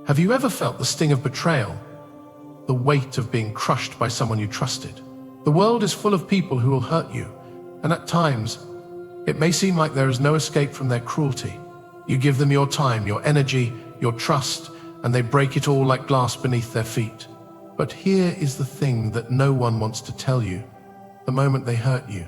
Have you ever felt the sting of betrayal? The weight of being crushed by someone you trusted? The world is full of people who will hurt you, and at times, it may seem like there is no escape from their cruelty. You give them your time, your energy, your trust, and they break it all like glass beneath their feet. But here is the thing that no one wants to tell you. The moment they hurt you,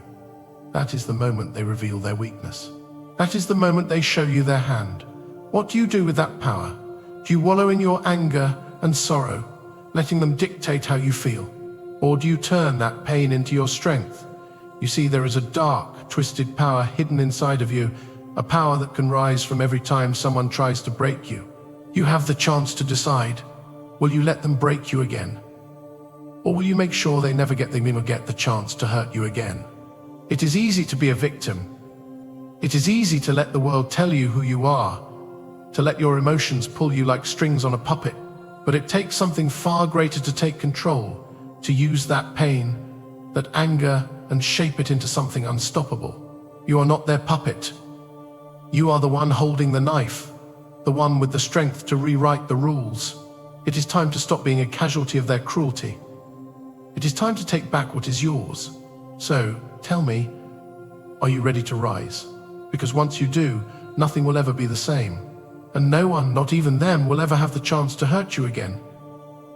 that is the moment they reveal their weakness. That is the moment they show you their hand. What do you do with that power? Do you wallow in your anger and sorrow, letting them dictate how you feel? Or do you turn that pain into your strength? You see, there is a dark, twisted power hidden inside of you, a power that can rise from every time someone tries to break you. You have the chance to decide. Will you let them break you again? Or will you make sure they never get the chance to hurt you again? It is easy to be a victim. It is easy to let the world tell you who you are, to let your emotions pull you like strings on a puppet. But it takes something far greater to take control, to use that pain, that anger, and shape it into something unstoppable. You are not their puppet. You are the one holding the knife, the one with the strength to rewrite the rules. It is time to stop being a casualty of their cruelty. It is time to take back what is yours. So, tell me, are you ready to rise? Because once you do, nothing will ever be the same. And no one, not even them, will ever have the chance to hurt you again.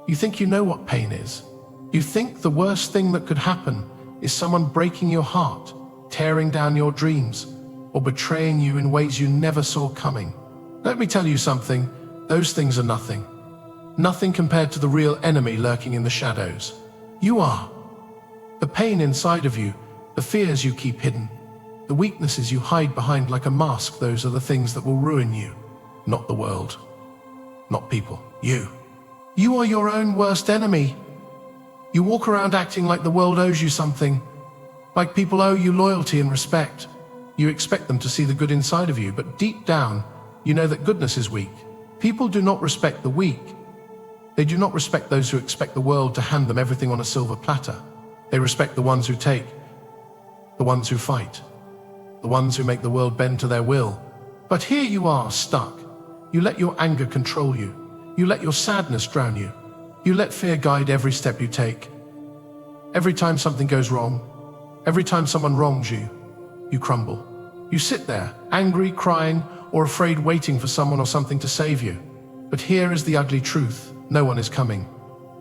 You think you know what pain is. You think the worst thing that could happen is someone breaking your heart, tearing down your dreams, or betraying you in ways you never saw coming. Let me tell you something, those things are nothing. Nothing compared to the real enemy lurking in the shadows. You are. The pain inside of you, the fears you keep hidden, the weaknesses you hide behind like a mask, those are the things that will ruin you. Not the world. Not people. You. You are your own worst enemy. You walk around acting like the world owes you something, like people owe you loyalty and respect. You expect them to see the good inside of you, but deep down, you know that goodness is weak. People do not respect the weak. They do not respect those who expect the world to hand them everything on a silver platter. They respect the ones who take, the ones who fight, the ones who make the world bend to their will. But here you are, stuck. You let your anger control you. You let your sadness drown you. You let fear guide every step you take. Every time something goes wrong, every time someone wrongs you, you crumble. You sit there, angry, crying, or afraid, waiting for someone or something to save you. But here is the ugly truth. No one is coming.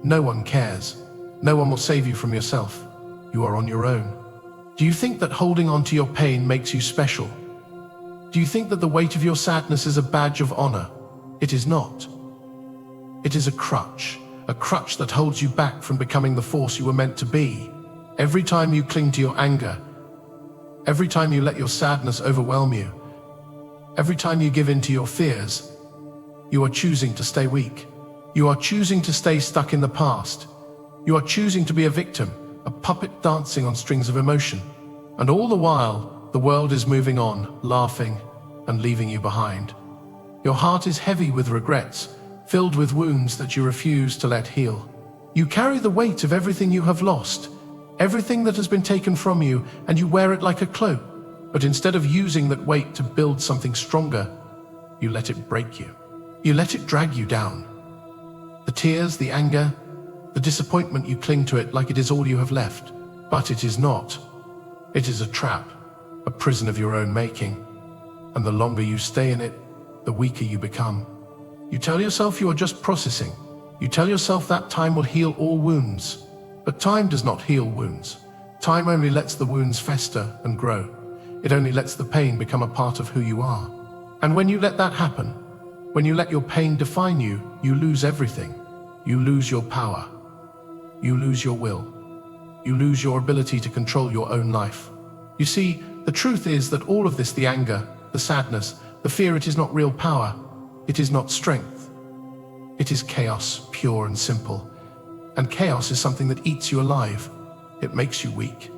No one cares. No one will save you from yourself. You are on your own. Do you think that holding on to your pain makes you special? Do you think that the weight of your sadness is a badge of honor? It is not. It is a crutch that holds you back from becoming the force you were meant to be. Every time you cling to your anger, every time you let your sadness overwhelm you, every time you give in to your fears, you are choosing to stay weak. You are choosing to stay stuck in the past. You are choosing to be a victim, a puppet dancing on strings of emotion. And all the while, the world is moving on, laughing, and leaving you behind. Your heart is heavy with regrets, filled with wounds that you refuse to let heal. You carry the weight of everything you have lost, everything that has been taken from you, and you wear it like a cloak. But instead of using that weight to build something stronger, you let it break you. You let it drag you down. The tears, the anger, the disappointment, you cling to it like it is all you have left. But it is not. It is a trap, a prison of your own making. And the longer you stay in it, the weaker you become. You tell yourself you are just processing. You tell yourself that time will heal all wounds. But time does not heal wounds. Time only lets the wounds fester and grow. It only lets the pain become a part of who you are. And when you let that happen, when you let your pain define you, you lose everything. You lose your power. You lose your will. You lose your ability to control your own life. You see, the truth is that all of this, the anger, the sadness, the fear, it is not real power. It is not strength. It is chaos, pure and simple. And chaos is something that eats you alive. It makes you weak.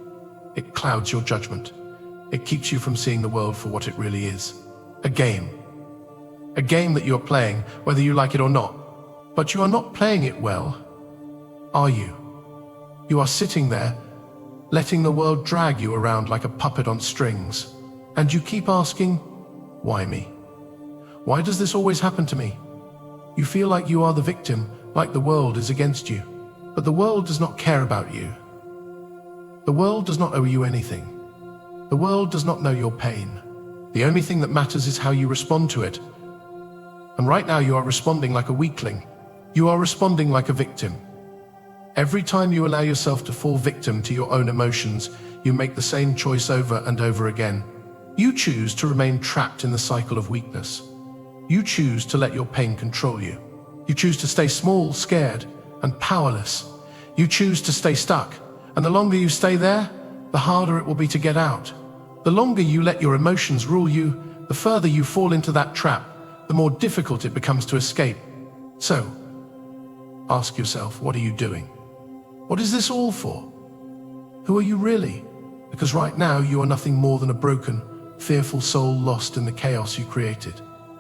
It clouds your judgment. It keeps you from seeing the world for what it really is. A game. A game that you are playing, whether you like it or not. But you are not playing it well, are you? You are sitting there, letting the world drag you around like a puppet on strings. And you keep asking, why me? Why does this always happen to me? You feel like you are the victim, like the world is against you. But the world does not care about you. The world does not owe you anything. The world does not know your pain. The only thing that matters is how you respond to it. And right now you are responding like a weakling. You are responding like a victim. Every time you allow yourself to fall victim to your own emotions, you make the same choice over and over again. You choose to remain trapped in the cycle of weakness. You choose to let your pain control you. You choose to stay small, scared, and powerless. You choose to stay stuck, and the longer you stay there, the harder it will be to get out. The longer you let your emotions rule you, the further you fall into that trap, the more difficult it becomes to escape. So, ask yourself, what are you doing? What is this all for? Who are you really? Because right now you are nothing more than a broken, fearful soul lost in the chaos you created.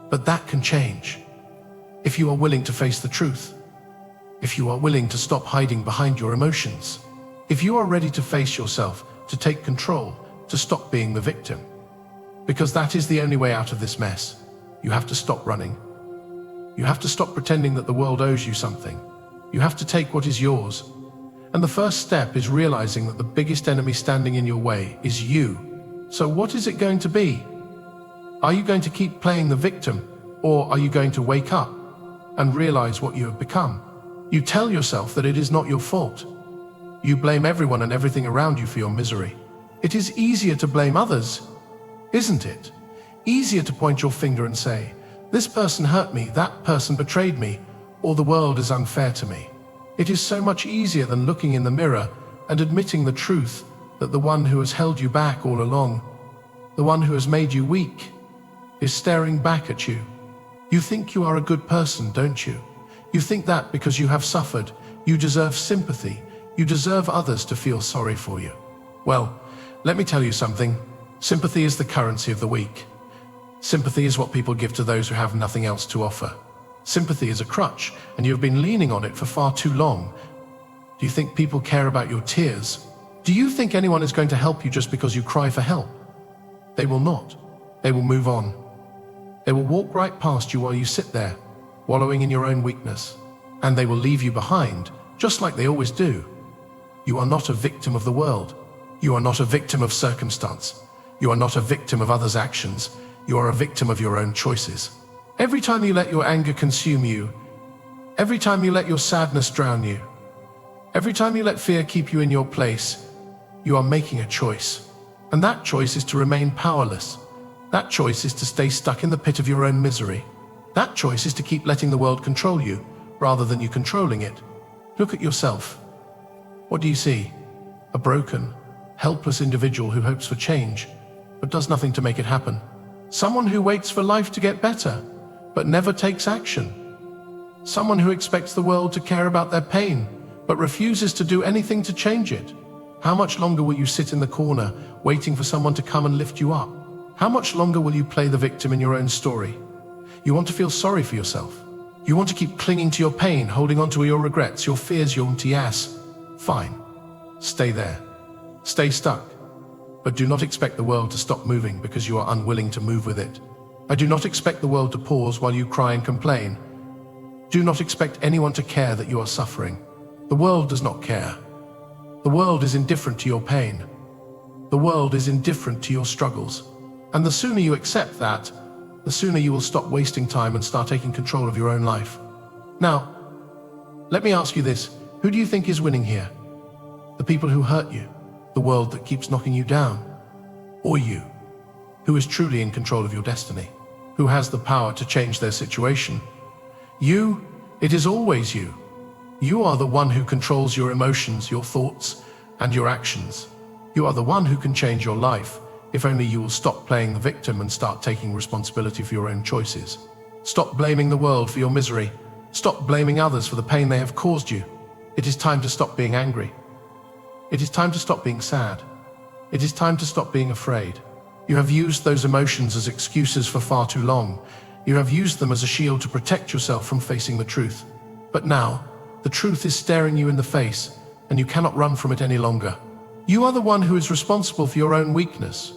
But that can change. If you are willing to face the truth. If you are willing to stop hiding behind your emotions. If you are ready to face yourself, to take control, to stop being the victim. Because that is the only way out of this mess. You have to stop running. You have to stop pretending that the world owes you something. You have to take what is yours. And the first step is realizing that the biggest enemy standing in your way is you. So what is it going to be? Are you going to keep playing the victim, or are you going to wake up and realize what you have become? You tell yourself that it is not your fault. You blame everyone and everything around you for your misery. It is easier to blame others, isn't it? Easier to point your finger and say, this person hurt me, that person betrayed me, or the world is unfair to me. It is so much easier than looking in the mirror and admitting the truth that the one who has held you back all along, the one who has made you weak, is staring back at you. You think you are a good person, don't you? You think that because you have suffered, you deserve sympathy, you deserve others to feel sorry for you. Well, let me tell you something. Sympathy is the currency of the weak. Sympathy is what people give to those who have nothing else to offer. Sympathy is a crutch, and you have been leaning on it for far too long. Do you think people care about your tears? Do you think anyone is going to help you just because you cry for help? They will not. They will move on. They will walk right past you while you sit there, wallowing in your own weakness. And they will leave you behind, just like they always do. You are not a victim of the world. You are not a victim of circumstance. You are not a victim of others' actions. You are a victim of your own choices. Every time you let your anger consume you, every time you let your sadness drown you, every time you let fear keep you in your place, you are making a choice. And that choice is to remain powerless. That choice is to stay stuck in the pit of your own misery. That choice is to keep letting the world control you, rather than you controlling it. Look at yourself. What do you see? A broken, helpless individual who hopes for change, but does nothing to make it happen. Someone who waits for life to get better, but never takes action. Someone who expects the world to care about their pain, but refuses to do anything to change it. How much longer will you sit in the corner, waiting for someone to come and lift you up? How much longer will you play the victim in your own story? You want to feel sorry for yourself. You want to keep clinging to your pain, holding on to your regrets, your fears, your empty ass. Fine. Stay there. Stay stuck. But do not expect the world to stop moving because you are unwilling to move with it. I do not expect the world to pause while you cry and complain. Do not expect anyone to care that you are suffering. The world does not care. The world is indifferent to your pain. The world is indifferent to your struggles. And the sooner you accept that, the sooner you will stop wasting time and start taking control of your own life. Now, let me ask you this. Who do you think is winning here? The people who hurt you, the world that keeps knocking you down, or you, who is truly in control of your destiny, who has the power to change their situation? You, it is always you. You are the one who controls your emotions, your thoughts, and your actions. You are the one who can change your life, if only you will stop playing the victim and start taking responsibility for your own choices. Stop blaming the world for your misery. Stop blaming others for the pain they have caused you. It is time to stop being angry. It is time to stop being sad. It is time to stop being afraid. You have used those emotions as excuses for far too long. You have used them as a shield to protect yourself from facing the truth. But now, the truth is staring you in the face, and you cannot run from it any longer. You are the one who is responsible for your own weakness.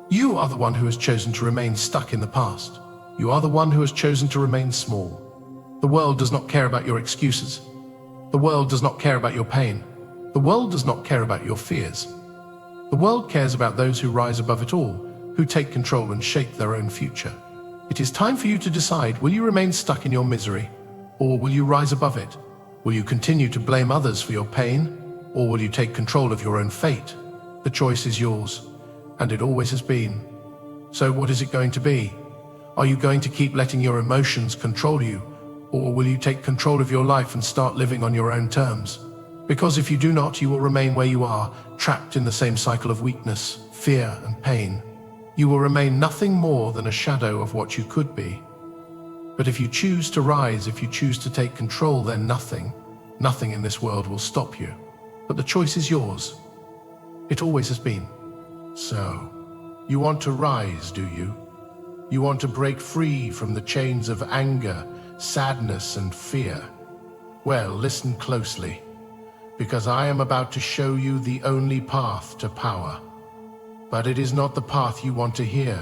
You are the one who has chosen to remain stuck in the past. You are the one who has chosen to remain small. The world does not care about your excuses. The world does not care about your pain. The world does not care about your fears. The world cares about those who rise above it all, who take control and shape their own future. It is time for you to decide, will you remain stuck in your misery, or will you rise above it? Will you continue to blame others for your pain, or will you take control of your own fate? The choice is yours, and it always has been. So what is it going to be? Are you going to keep letting your emotions control you, or will you take control of your life and start living on your own terms? Because if you do not, you will remain where you are, trapped in the same cycle of weakness, fear, and pain. You will remain nothing more than a shadow of what you could be. But if you choose to rise, if you choose to take control, then nothing in this world will stop you. But the choice is yours. It always has been. So, you want to rise, do you? You want to break free from the chains of anger, sadness, and fear? Well, listen closely, because I am about to show you the only path to power. But it is not the path you want to hear.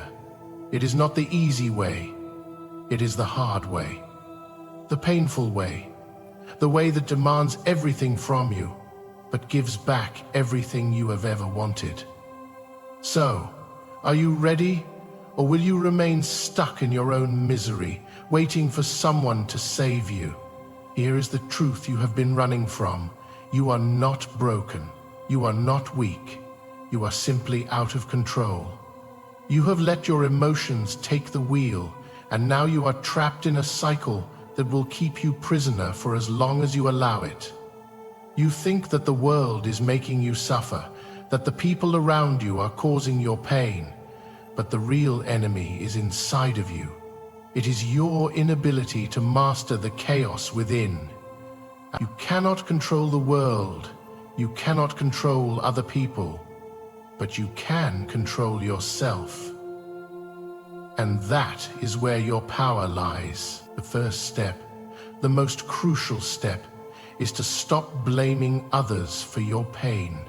It is not the easy way. It is the hard way, the painful way, the way that demands everything from you, but gives back everything you have ever wanted. So, are you ready? Or will you remain stuck in your own misery, waiting for someone to save you? Here is the truth you have been running from. You are not broken. You are not weak. You are simply out of control. You have let your emotions take the wheel, and now you are trapped in a cycle that will keep you prisoner for as long as you allow it. You think that the world is making you suffer, that the people around you are causing your pain, but the real enemy is inside of you. It is your inability to master the chaos within. You cannot control the world. You cannot control other people. But you can control yourself. And that is where your power lies. The first step, the most crucial step, is to stop blaming others for your pain.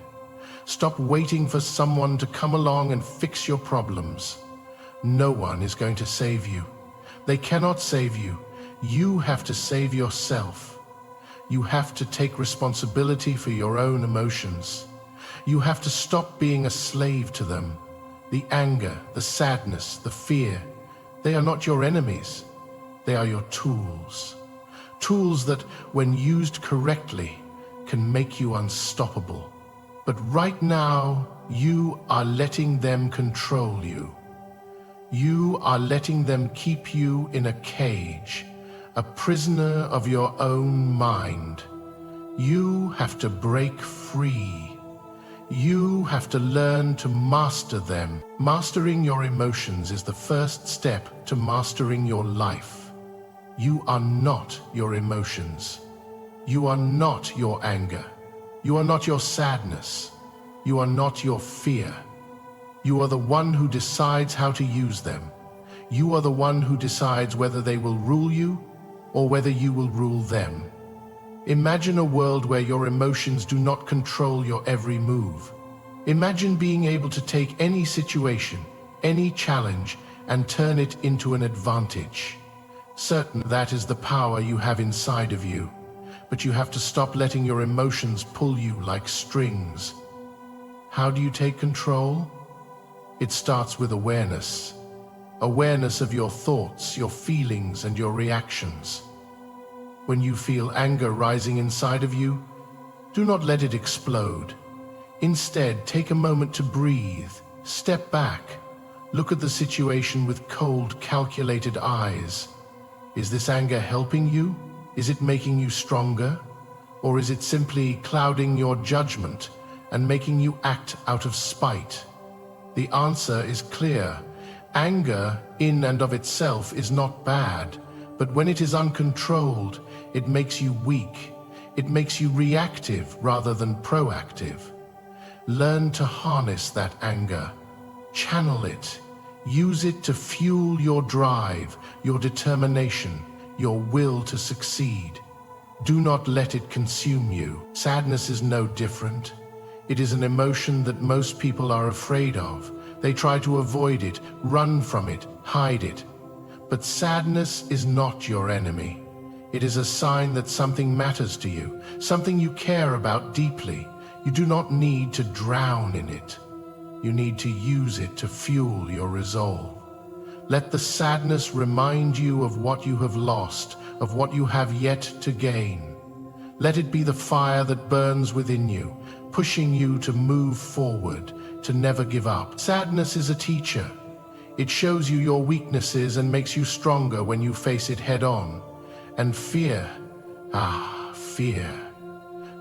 Stop waiting for someone to come along and fix your problems. No one is going to save you. They cannot save you. You have to save yourself. You have to take responsibility for your own emotions. You have to stop being a slave to them. The anger, the sadness, the fear, they are not your enemies. They are your tools. Tools that, when used correctly, can make you unstoppable. But right now, you are letting them control you. You are letting them keep you in a cage, a prisoner of your own mind. You have to break free. You have to learn to master them. Mastering your emotions is the first step to mastering your life. You are not your emotions. You are not your anger. You are not your sadness. You are not your fear. You are the one who decides how to use them. You are the one who decides whether they will rule you or whether you will rule them. Imagine a world where your emotions do not control your every move. Imagine being able to take any situation, any challenge, and turn it into an advantage. Certain that is the power you have inside of you, but you have to stop letting your emotions pull you like strings. How do you take control? It starts with awareness. Awareness of your thoughts, your feelings, and your reactions. When you feel anger rising inside of you, do not let it explode. Instead, take a moment to breathe, step back, look at the situation with cold, calculated eyes. Is this anger helping you? Is it making you stronger? Or is it simply clouding your judgment and making you act out of spite? The answer is clear. Anger, in and of itself, is not bad, but when it is uncontrolled, it makes you weak. It makes you reactive rather than proactive. Learn to harness that anger. Channel it. Use it to fuel your drive, your determination, your will to succeed. Do not let it consume you. Sadness is no different. It is an emotion that most people are afraid of. They try to avoid it, run from it, hide it. But sadness is not your enemy. It is a sign that something matters to you, something you care about deeply. You do not need to drown in it. You need to use it to fuel your resolve. Let the sadness remind you of what you have lost, of what you have yet to gain. Let it be the fire that burns within you, pushing you to move forward, to never give up. Sadness is a teacher. It shows you your weaknesses and makes you stronger when you face it head on. And fear, fear.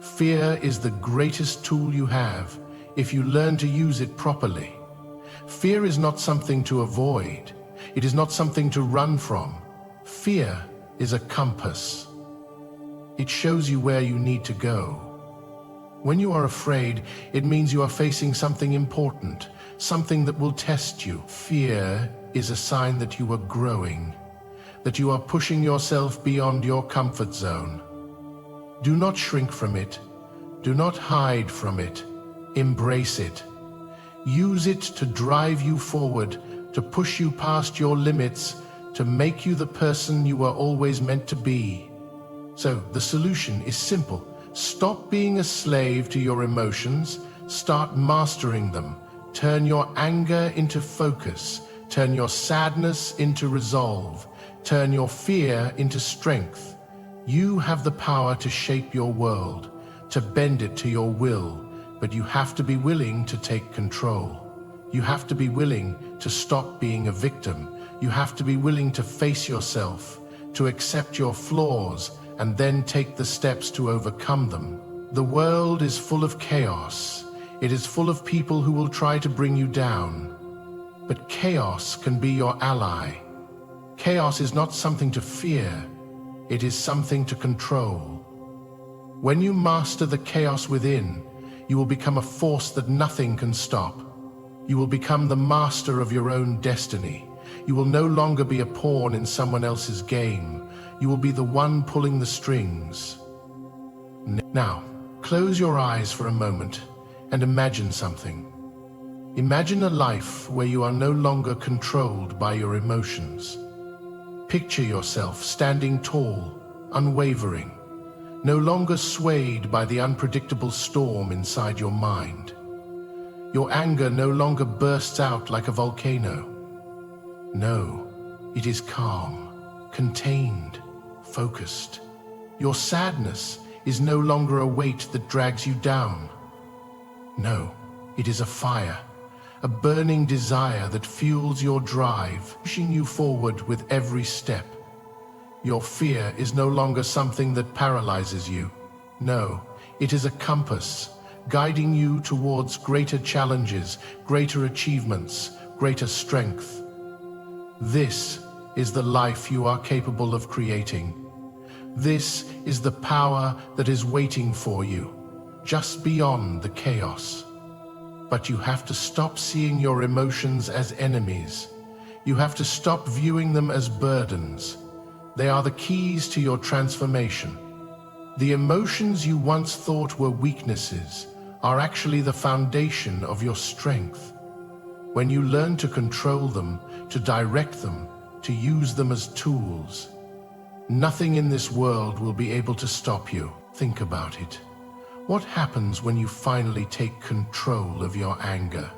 Fear is the greatest tool you have if you learn to use it properly. Fear is not something to avoid. It is not something to run from. Fear is a compass. It shows you where you need to go. When you are afraid, it means you are facing something important, something that will test you. Fear is a sign that you are growing, that you are pushing yourself beyond your comfort zone. Do not shrink from it. Do not hide from it. Embrace it. Use it to drive you forward, to push you past your limits, to make you the person you were always meant to be. So the solution is simple. Stop being a slave to your emotions. Start mastering them. Turn your anger into focus. Turn your sadness into resolve. Turn your fear into strength. You have the power to shape your world, to bend it to your will, but you have to be willing to take control. You have to be willing to stop being a victim. You have to be willing to face yourself, to accept your flaws, and then take the steps to overcome them. The world is full of chaos. It is full of people who will try to bring you down. But chaos can be your ally. Chaos is not something to fear. It is something to control. When you master the chaos within, you will become a force that nothing can stop. You will become the master of your own destiny. You will no longer be a pawn in someone else's game. You will be the one pulling the strings. Now, close your eyes for a moment and imagine something. Imagine a life where you are no longer controlled by your emotions. Picture yourself standing tall, unwavering, no longer swayed by the unpredictable storm inside your mind. Your anger no longer bursts out like a volcano. No, it is calm, contained, focused. Your sadness is no longer a weight that drags you down. No, it is a fire, a burning desire that fuels your drive, pushing you forward with every step. Your fear is no longer something that paralyzes you. No, it is a compass, guiding you towards greater challenges, greater achievements, greater strength. This is the life you are capable of creating. This is the power that is waiting for you, just beyond the chaos. But you have to stop seeing your emotions as enemies. You have to stop viewing them as burdens. They are the keys to your transformation. The emotions you once thought were weaknesses are actually the foundation of your strength. When you learn to control them, to direct them, to use them as tools, nothing in this world will be able to stop you. Think about it. What happens when you finally take control of your anger?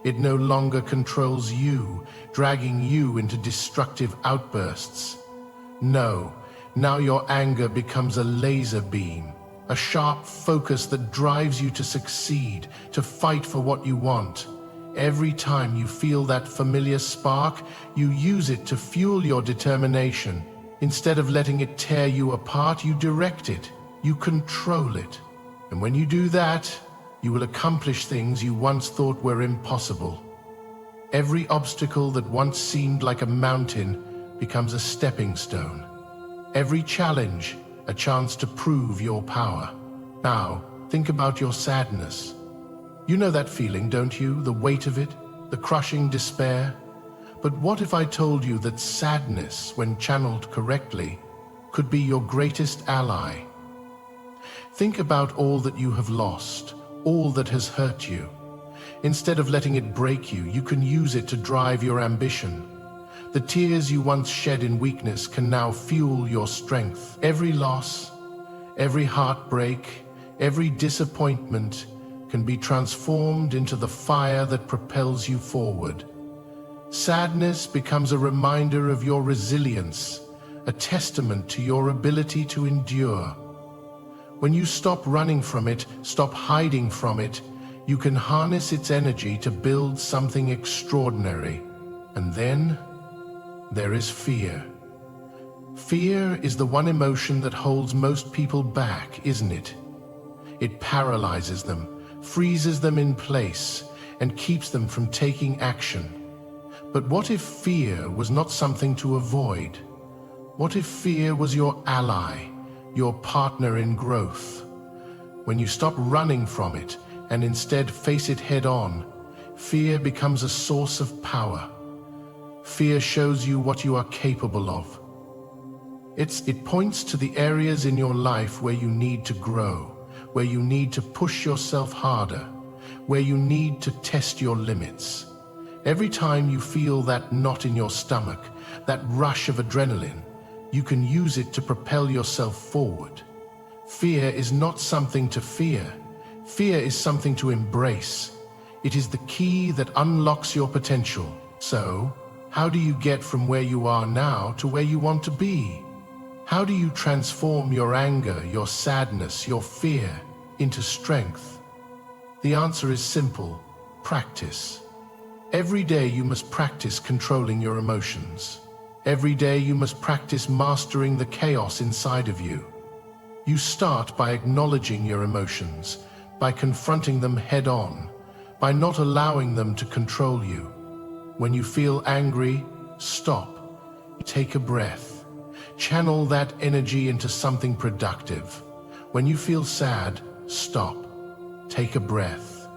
It no longer controls you, dragging you into destructive outbursts. No, now your anger becomes a laser beam, a sharp focus that drives you to succeed, to fight for what you want. Every time you feel that familiar spark, you use it to fuel your determination. Instead of letting it tear you apart, you direct it, you control it. And when you do that, you will accomplish things you once thought were impossible. Every obstacle that once seemed like a mountain becomes a stepping stone. Every challenge, a chance to prove your power. Now, think about your sadness. You know that feeling, don't you? The weight of it, the crushing despair. But what if I told you that sadness, when channeled correctly, could be your greatest ally? Think about all that you have lost, all that has hurt you. Instead of letting it break you, you can use it to drive your ambition, The tears you once shed in weakness can now fuel your strength. Every loss, every heartbreak, every disappointment can be transformed into the fire that propels you forward. Sadness becomes a reminder of your resilience, a testament to your ability to endure. When you stop running from it, stop hiding from it, you can harness its energy to build something extraordinary. And then there is fear. Fear is the one emotion that holds most people back, isn't it? It paralyzes them, freezes them in place, and keeps them from taking action. But what if fear was not something to avoid? What if fear was your ally, your partner in growth? When you stop running from it and instead face it head on, fear becomes a source of power. Fear shows you what you are capable of. It points to the areas in your life where you need to grow, where you need to push yourself harder, where you need to test your limits. Every time you feel that knot in your stomach, that rush of adrenaline, you can use it to propel yourself forward. Fear is not something to fear. Fear is something to embrace. It is the key that unlocks your potential. So, how do you get from where you are now to where you want to be? How do you transform your anger, your sadness, your fear into strength? The answer is simple: practice. Every day you must practice controlling your emotions. Every day you must practice mastering the chaos inside of you. You start by acknowledging your emotions, by confronting them head on, by not allowing them to control you. When you feel angry, stop. Take a breath. Channel that energy into something productive. When you feel sad, stop. Take a breath.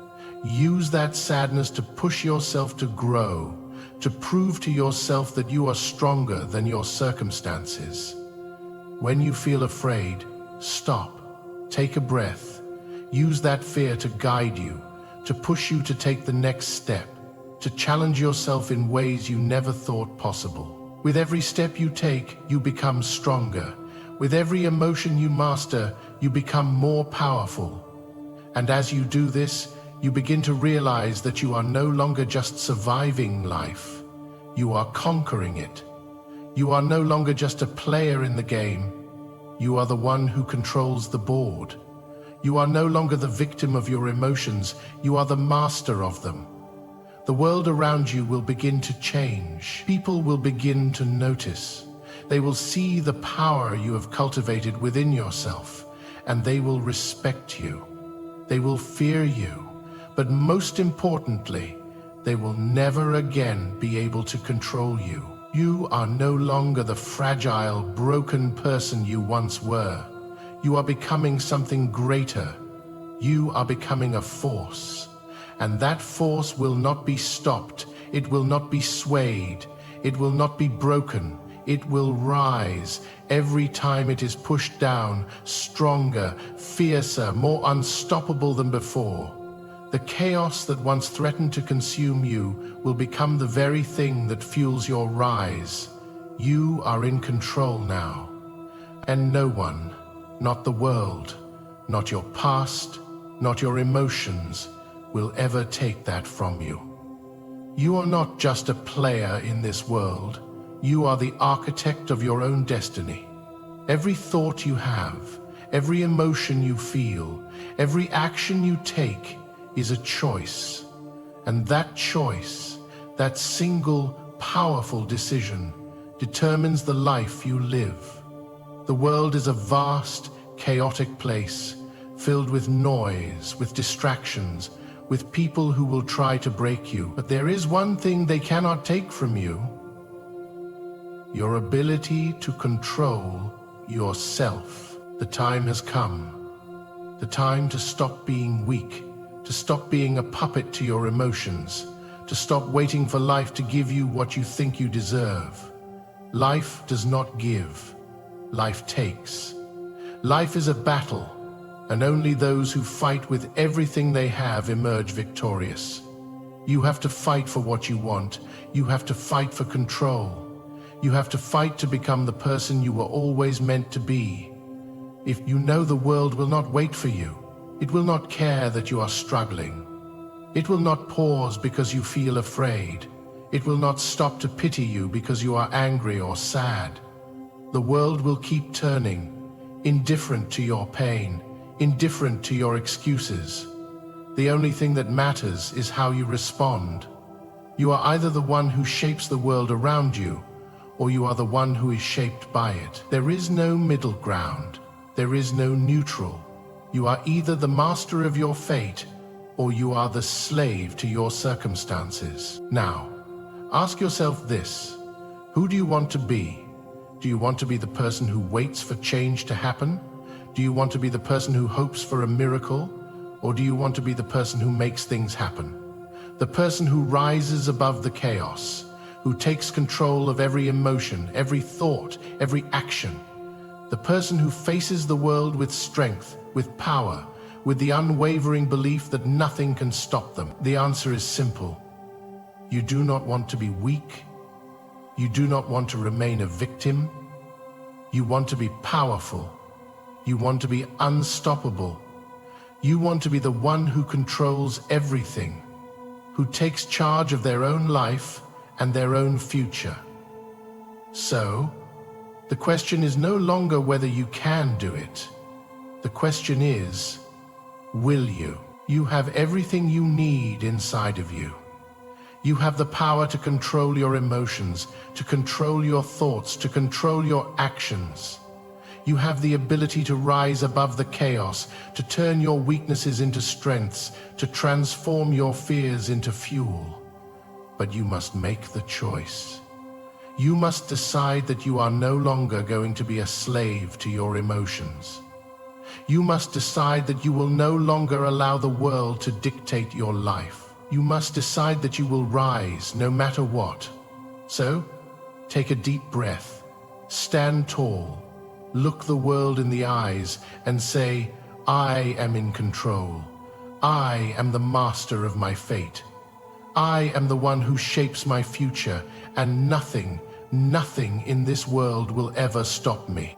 Use that sadness to push yourself to grow, to prove to yourself that you are stronger than your circumstances. When you feel afraid, stop. Take a breath. Use that fear to guide you, to push you to take the next step, to challenge yourself in ways you never thought possible. With every step you take, you become stronger. With every emotion you master, you become more powerful. And as you do this, you begin to realize that you are no longer just surviving life. You are conquering it. You are no longer just a player in the game. You are the one who controls the board. You are no longer the victim of your emotions. You are the master of them. The world around you will begin to change. People will begin to notice. They will see the power you have cultivated within yourself, and they will respect you. They will fear you. But most importantly, they will never again be able to control you. You are no longer the fragile, broken person you once were. You are becoming something greater. You are becoming a force. And that force will not be stopped. It will not be swayed. It will not be broken. It will rise every time it is pushed down, stronger, fiercer, more unstoppable than before. The chaos that once threatened to consume you will become the very thing that fuels your rise. You are in control now. And no one, not the world, not your past, not your emotions, will ever take that from you. You are not just a player in this world. You are the architect of your own destiny. Every thought you have, every emotion you feel, every action you take is a choice. And that choice, that single powerful decision, determines the life you live. The world is a vast, chaotic place, filled with noise, with distractions, with people who will try to break you. But there is one thing they cannot take from you: your ability to control yourself. The time has come. The time to stop being weak, to stop being a puppet to your emotions, to stop waiting for life to give you what you think you deserve. Life does not give. Life takes. Life is a battle, and only those who fight with everything they have emerge victorious. You have to fight for what you want. You have to fight for control. You have to fight to become the person you were always meant to be. If you know the world will not wait for you, it will not care that you are struggling. It will not pause because you feel afraid. It will not stop to pity you because you are angry or sad. The world will keep turning, indifferent to your pain, indifferent to your excuses. The only thing that matters is how you respond. You are either the one who shapes the world around you, or you are the one who is shaped by it. There is no middle ground. There is no neutral. You are either the master of your fate, or you are the slave to your circumstances. Now, ask yourself this: who do you want to be? Do you want to be the person who waits for change to happen? Do you want to be the person who hopes for a miracle? Or do you want to be the person who makes things happen? The person who rises above the chaos, who takes control of every emotion, every thought, every action. The person who faces the world with strength, with power, with the unwavering belief that nothing can stop them. The answer is simple. You do not want to be weak. You do not want to remain a victim. You want to be powerful. You want to be unstoppable. You want to be the one who controls everything, who takes charge of their own life and their own future. So, the question is no longer whether you can do it. The question is, will you? You have everything you need inside of you. You have the power to control your emotions, to control your thoughts, to control your actions. You have the ability to rise above the chaos, to turn your weaknesses into strengths, to transform your fears into fuel. But you must make the choice. You must decide that you are no longer going to be a slave to your emotions. You must decide that you will no longer allow the world to dictate your life. You must decide that you will rise no matter what. So, take a deep breath, stand tall, look the world in the eyes and say, I am in control. I am the master of my fate. I am the one who shapes my future, and nothing in this world will ever stop me.